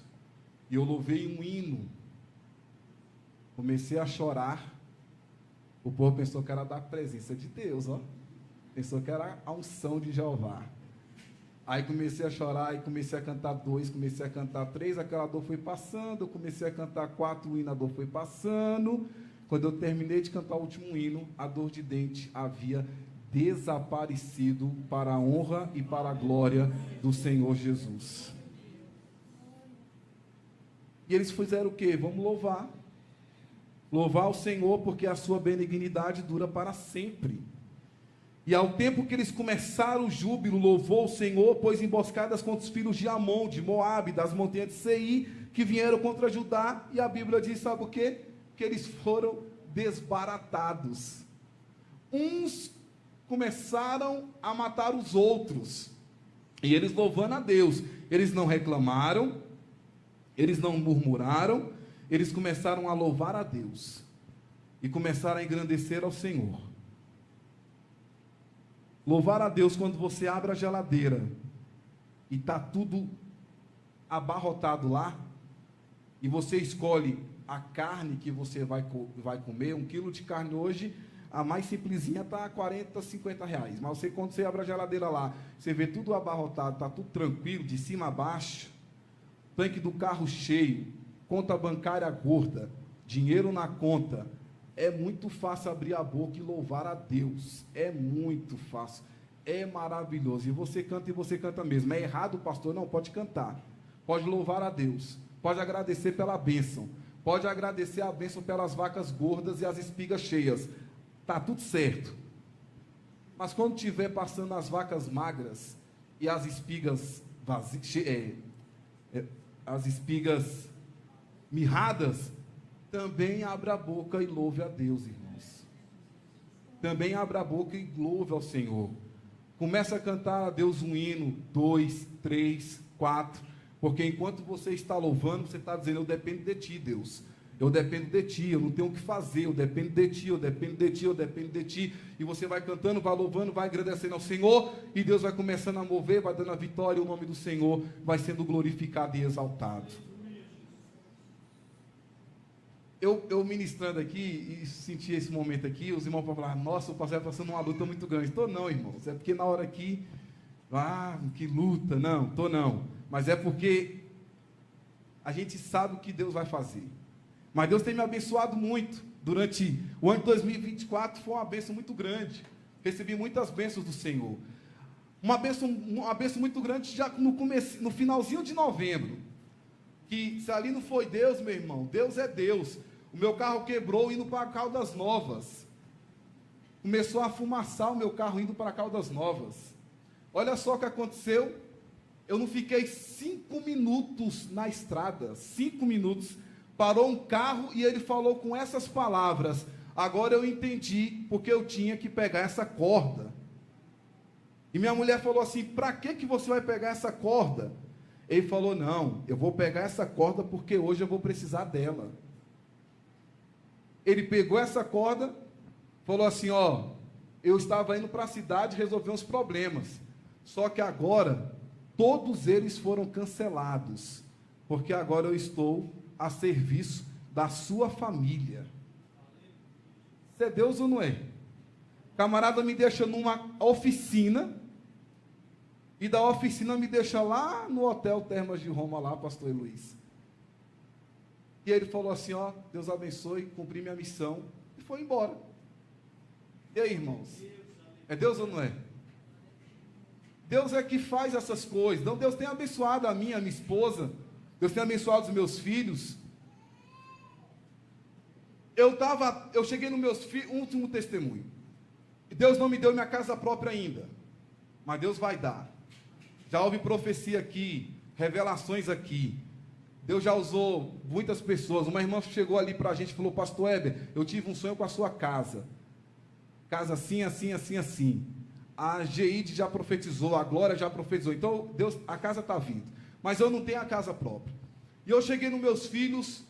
e eu louvei um hino, comecei a chorar. O povo pensou que era da presença de Deus, ó. Pensou que era a unção de Jeová. Aí comecei a chorar, e comecei a cantar 2, comecei a cantar 3, aquela dor foi passando, eu comecei a cantar 4, o hino, a dor foi passando. Quando eu terminei de cantar o último hino, a dor de dente havia desaparecido, para a honra e para a glória do Senhor Jesus. E eles fizeram o quê? Vamos louvar. Louvar o Senhor, porque a sua benignidade dura para sempre. E ao tempo que eles começaram o júbilo, louvou o Senhor, pôs emboscadas contra os filhos de Amon, de Moabe, das montanhas de Seir, que vieram contra Judá. E a Bíblia diz, sabe o quê? Que eles foram desbaratados. Uns começaram a matar os outros, e eles louvando a Deus, eles não reclamaram, eles não murmuraram, eles começaram a louvar a Deus, e começaram a engrandecer ao Senhor. Louvar a Deus quando você abre a geladeira, e está tudo abarrotado lá, e você escolhe a carne que você vai comer. 1 quilo de carne hoje, a mais simplesinha está a 40, 50 reais. Mas quando você abre a geladeira lá, você vê tudo abarrotado, está tudo tranquilo, de cima a baixo, tanque do carro cheio, conta bancária gorda, dinheiro na conta. É muito fácil abrir a boca e louvar a Deus. É muito fácil. É maravilhoso. E você canta mesmo. É errado, pastor? Não, pode cantar. Pode louvar a Deus. Pode agradecer pela bênção. Pode agradecer a bênção pelas vacas gordas e as espigas cheias. Está tudo certo. Mas quando estiver passando as vacas magras e as espigas as espigas mirradas, também abra a boca e louve a Deus, irmãos. Também abra a boca e louve ao Senhor. Começa a cantar a Deus um hino, 2, 3, 4, porque enquanto você está louvando, você está dizendo: eu dependo de Ti, Deus. Eu dependo de Ti, eu não tenho o que fazer, eu dependo de Ti, eu dependo de Ti, eu dependo de Ti. E você vai cantando, vai louvando, vai agradecendo ao Senhor, e Deus vai começando a mover, vai dando a vitória, e o nome do Senhor vai sendo glorificado e exaltado. Eu ministrando aqui, e senti esse momento aqui, os irmãos falaram: nossa, o pastor está passando uma luta muito grande. Estou não, irmãos, é porque na hora aqui, que luta, não, estou não. Mas é porque a gente sabe o que Deus vai fazer. Mas Deus tem me abençoado muito. Durante o ano de 2024 foi uma bênção muito grande. Recebi muitas bênçãos do Senhor. Uma bênção muito grande já no finalzinho de novembro. Que se ali não foi Deus, meu irmão, Deus é Deus. O meu carro quebrou indo para Caldas Novas. Começou a fumaçar o meu carro indo para Caldas Novas. Olha só o que aconteceu. Eu não fiquei 5 minutos na estrada. 5 minutos. Parou um carro e ele falou com essas palavras: agora eu entendi porque eu tinha que pegar essa corda. E minha mulher falou assim: para que você vai pegar essa corda? Ele falou: não, eu vou pegar essa corda porque hoje eu vou precisar dela. Ele pegou essa corda, falou assim: ó, eu estava indo para a cidade resolver uns problemas, só que agora todos eles foram cancelados, porque agora eu estou a serviço da sua família. Isso é Deus ou não é? Camarada me deixa numa oficina, e da oficina me deixa lá no Hotel Termas de Roma, lá, pastor Luiz. E ele falou assim: ó, Deus abençoe, cumpri minha missão, e foi embora. E aí, irmãos? É Deus ou não é? Deus é que faz essas coisas. Então Deus tem abençoado a mim, a minha esposa. Deus tem abençoado os meus filhos. Eu cheguei no meu último testemunho. Deus não me deu minha casa própria ainda, mas Deus vai dar. já houve profecia aqui, revelações aqui. Deus já usou muitas pessoas. Uma irmã chegou ali para a gente e falou: pastor Heber, eu tive um sonho com a sua casa. Casa assim, assim, assim, assim. A Geide já profetizou, a Glória já profetizou. Então, Deus, a casa está vindo. Mas eu não tenho a casa própria. E eu cheguei nos meus filhos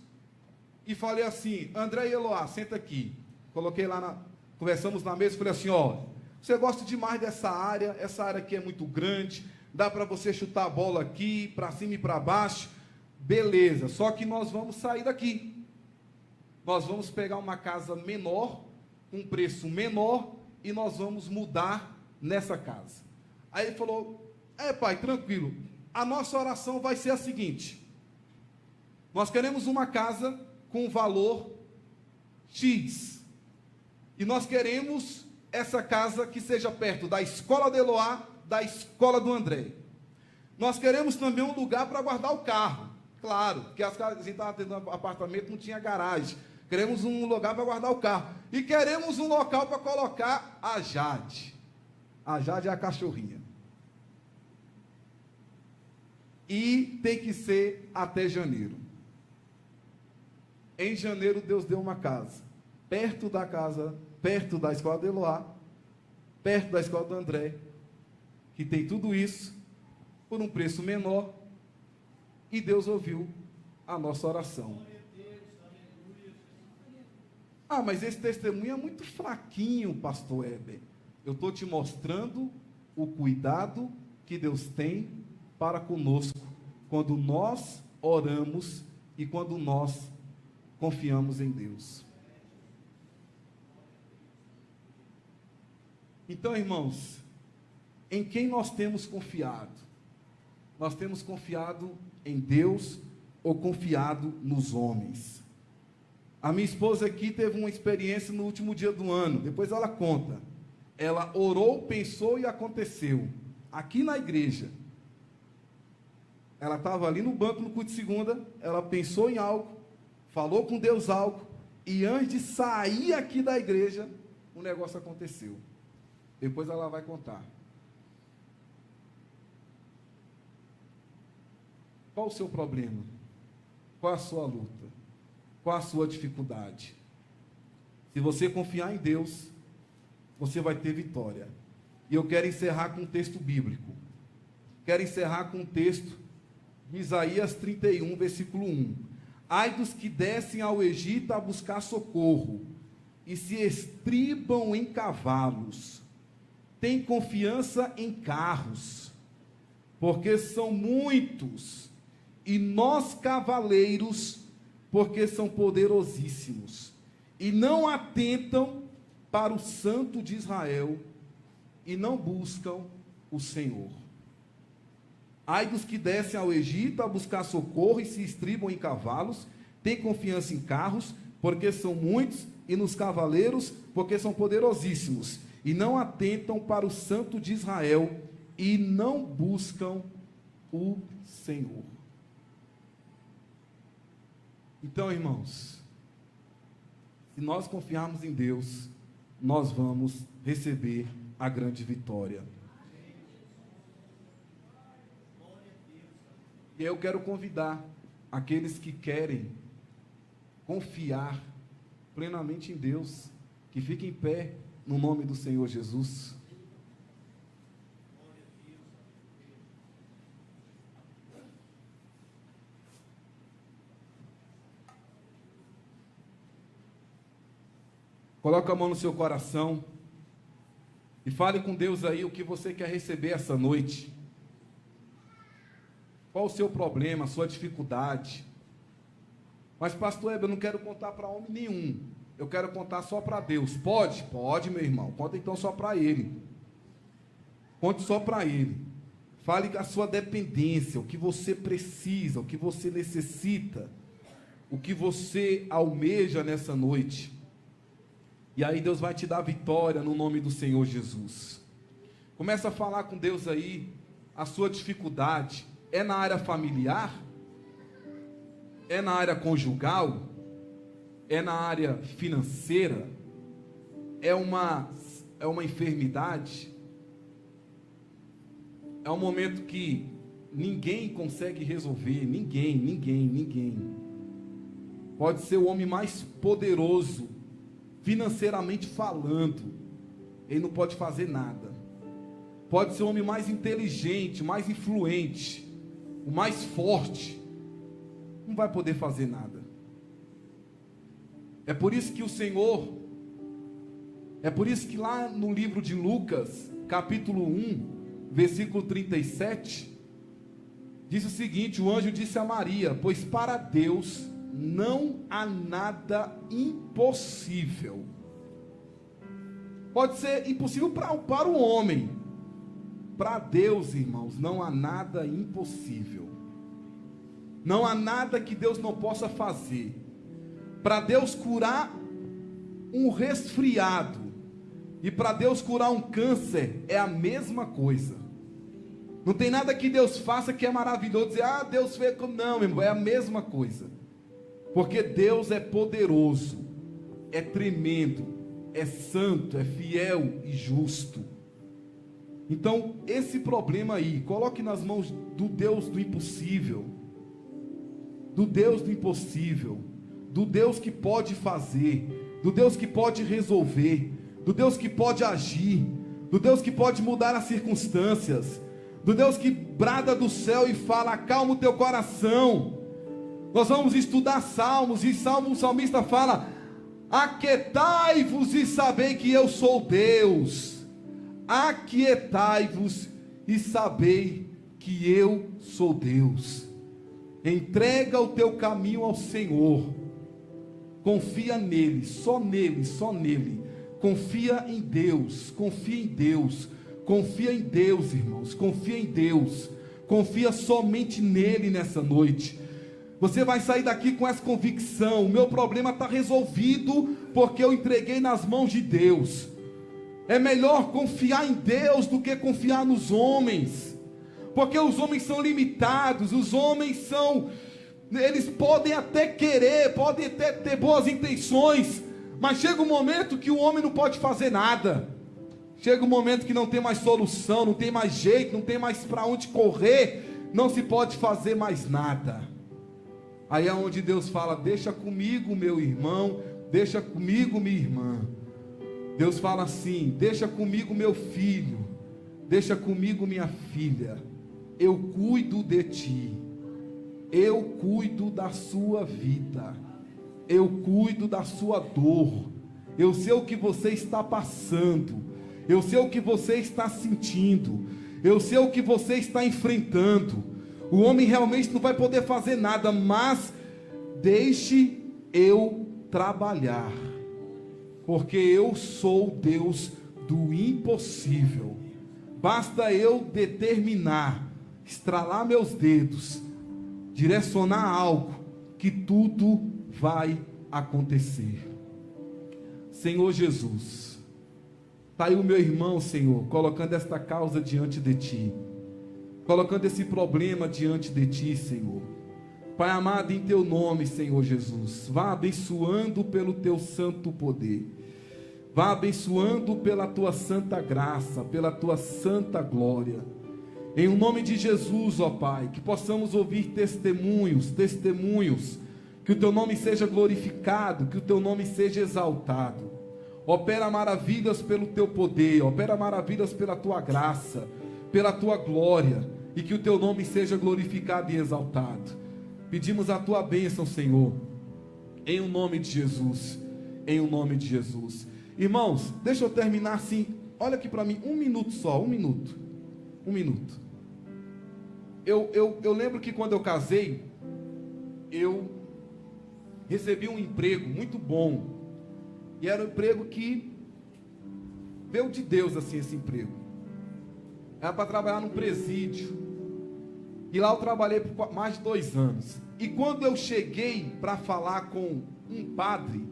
e falei assim: André e Eloá, senta aqui. Coloquei lá, conversamos na mesa e falei assim: ó, você gosta demais dessa área, essa área aqui é muito grande, dá para você chutar a bola aqui, para cima e para baixo. Beleza, só que nós vamos sair daqui. Nós vamos pegar uma casa menor, um preço menor, e nós vamos mudar nessa casa. Aí ele falou: pai, tranquilo, a nossa oração vai ser a seguinte: nós queremos uma casa com valor X, e nós queremos essa casa que seja perto da escola de Eloá, da escola do André. Nós queremos também um lugar para guardar o carro, claro, porque as casas, a gente estava tendo um apartamento, não tinha garagem. Queremos um lugar para guardar o carro. E queremos um local para colocar a Jade. A Jade é a cachorrinha. E tem que ser até janeiro. Em janeiro, Deus deu uma casa. Perto da escola de Eloá, perto da escola do André, que tem tudo isso, por um preço menor. E Deus ouviu a nossa oração. Ah, mas esse testemunho é muito fraquinho, pastor Heber. Eu estou te mostrando o cuidado que Deus tem para conosco, quando nós oramos e quando nós confiamos em Deus. Então, irmãos, em quem nós temos confiado? Nós temos confiado em Deus ou confiado nos homens? A minha esposa aqui teve uma experiência no último dia do ano, depois ela conta. Ela orou, pensou e aconteceu. Aqui na igreja. Ela estava ali no banco no culto de segunda, ela pensou em algo, falou com Deus algo, e antes de sair aqui da igreja, o negócio aconteceu. Depois ela vai contar. Qual o seu problema? Qual a sua luta? Qual a sua dificuldade? Se você confiar em Deus, você vai ter vitória. E eu quero encerrar com um texto bíblico. Quero encerrar com um texto de Isaías 31, versículo 1. Ai dos que descem ao Egito a buscar socorro, e se estribam em cavalos, têm confiança em carros, porque são muitos, e nós cavaleiros, porque são poderosíssimos, e não atentam para o Santo de Israel, e não buscam o Senhor. Ai dos que descem ao Egito a buscar socorro e se estribam em cavalos, têm confiança em carros, porque são muitos, e nos cavaleiros, porque são poderosíssimos, e não atentam para o Santo de Israel, e não buscam o Senhor. Então, irmãos, se nós confiarmos em Deus, nós vamos receber a grande vitória. E eu quero convidar aqueles que querem confiar plenamente em Deus, que fiquem em pé no nome do Senhor Jesus. Coloca a mão no seu coração e fale com Deus aí o que você quer receber essa noite. Qual o seu problema, a sua dificuldade? Mas, pastor Heber, eu não quero contar para homem nenhum. Eu quero contar só para Deus. Pode? Pode, meu irmão. Conta então só para Ele. Conte só para Ele. Fale a sua dependência, o que você precisa, o que você necessita, o que você almeja nessa noite. E aí Deus vai te dar vitória no nome do Senhor Jesus. Começa a falar com Deus aí a sua dificuldade. É na área familiar? É na área conjugal? É na área financeira? É uma enfermidade? é um momento que ninguém consegue resolver, ninguém. Pode ser o homem mais poderoso, financeiramente falando, ele não pode fazer nada. Pode ser o homem mais inteligente, mais influente, o mais forte, não vai poder fazer nada. É por isso que o Senhor, é por isso que lá no livro de Lucas, capítulo 1, versículo 37, diz o seguinte: o anjo disse a Maria: pois para Deus não há nada impossível. Pode ser impossível para o homem, para Deus, irmãos, não há nada impossível. Não há nada que Deus não possa fazer. Para Deus curar um resfriado e para Deus curar um câncer é a mesma coisa. Não tem nada que Deus faça que é maravilhoso, dizer, ah, Deus fez como... Não, meu irmão, é a mesma coisa. Porque Deus é poderoso, é tremendo, é santo, é fiel e justo. Então, esse problema aí, coloque nas mãos do Deus do impossível. Do Deus do impossível. Do Deus que pode fazer. Do Deus que pode resolver. Do Deus que pode agir. Do Deus que pode mudar as circunstâncias. Do Deus que brada do céu e fala: acalma o teu coração. Nós vamos estudar Salmos, e o salmista fala: aquietai-vos e sabei que eu sou Deus. Aquietai-vos e sabei que eu sou Deus. Entrega o teu caminho ao Senhor. Confia nele, só nele, só nele. Confia em Deus, confia em Deus. Confia em Deus, irmãos, confia em Deus. Confia somente nele nessa noite. Você vai sair daqui com essa convicção: o meu problema está resolvido, porque eu entreguei nas mãos de Deus. É melhor confiar em Deus do que confiar nos homens, porque os homens são limitados, os homens eles podem até querer, podem até ter boas intenções, mas chega um momento que o homem não pode fazer nada. Chega um momento que não tem mais solução, não tem mais jeito, não tem mais para onde correr, não se pode fazer mais nada. Aí é onde Deus fala: deixa comigo, meu irmão, deixa comigo, minha irmã. Deus fala assim: deixa comigo, meu filho, deixa comigo, minha filha, eu cuido de ti, eu cuido da sua vida, eu cuido da sua dor, eu sei o que você está passando, eu sei o que você está sentindo, eu sei o que você está enfrentando. O homem realmente não vai poder fazer nada, mas deixe eu trabalhar, porque eu sou Deus do impossível. Basta eu determinar, estralar meus dedos, direcionar algo, que tudo vai acontecer. Senhor Jesus, está aí o meu irmão, Senhor, colocando esta causa diante de Ti, colocando esse problema diante de Ti, Senhor. Pai amado, em Teu nome, Senhor Jesus, vá abençoando pelo Teu santo poder, vá abençoando pela Tua santa graça, pela Tua santa glória, em nome de Jesus, ó Pai, que possamos ouvir testemunhos, que o Teu nome seja glorificado, que o Teu nome seja exaltado. Opera maravilhas pelo Teu poder, opera maravilhas pela Tua graça, pela Tua glória, e que o Teu nome seja glorificado e exaltado. Pedimos a Tua bênção, Senhor, em o nome de Jesus, em o nome de Jesus. Irmãos, deixa eu terminar assim, olha aqui para mim, um minuto só, um minuto. Eu lembro que quando eu casei, eu recebi um emprego muito bom, e era um emprego que veio de Deus, assim, esse emprego. Era para trabalhar num presídio, e lá eu trabalhei por mais de 2 anos, e quando eu cheguei para falar com um padre,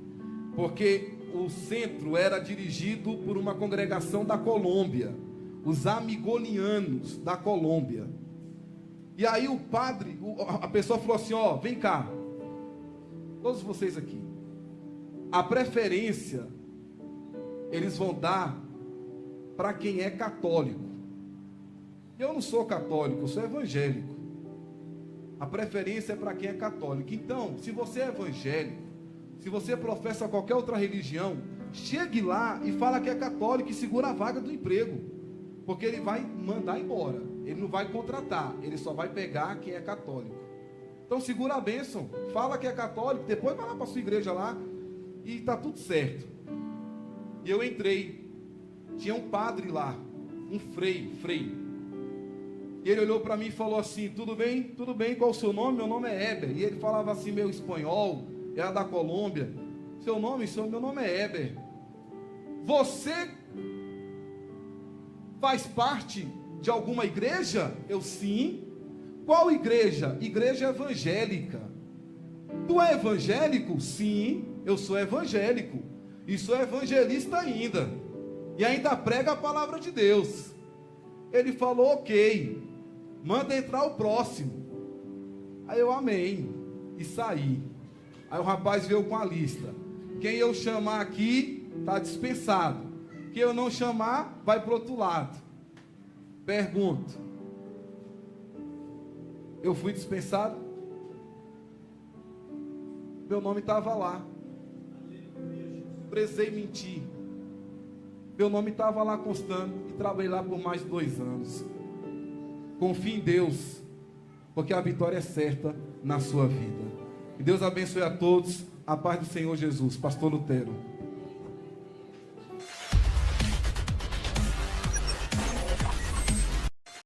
porque o centro era dirigido por uma congregação da Colômbia, os amigolianos da Colômbia, e aí o padre, a pessoa falou assim: ó, vem cá, todos vocês aqui, a preferência eles vão dar para quem é católico. Eu não sou católico, eu sou evangélico. A preferência é para quem é católico. Então, se você é evangélico, se você professa qualquer outra religião, chegue lá e fala que é católico e segura a vaga do emprego. Porque ele vai mandar embora. Ele não vai contratar, ele só vai pegar quem é católico. Então segura a bênção, fala que é católico, depois vai lá para sua igreja lá e está tudo certo. E eu entrei, tinha um padre lá, um frei. E ele olhou para mim e falou assim: tudo bem, qual o seu nome? Meu nome é Heber. E ele falava assim, meio espanhol, era da Colômbia. Seu nome? Meu nome é Heber. Você faz parte de alguma igreja? Eu, sim. Qual igreja? Igreja evangélica. Tu é evangélico? Sim, eu sou evangélico. E sou evangelista ainda. E ainda prega a palavra de Deus. Ele falou, ok, manda entrar o próximo. Aí eu, amém, e saí. Aí o rapaz veio com a lista. Quem eu chamar aqui, está dispensado. Quem eu não chamar, vai para o outro lado. Pergunto, eu fui dispensado? Meu nome estava lá. Precisei mentir. Meu nome estava lá constando e trabalhei lá por mais de 2 anos. Confie em Deus, porque a vitória é certa na sua vida. Que Deus abençoe a todos. A paz do Senhor Jesus. Pastor Lutero.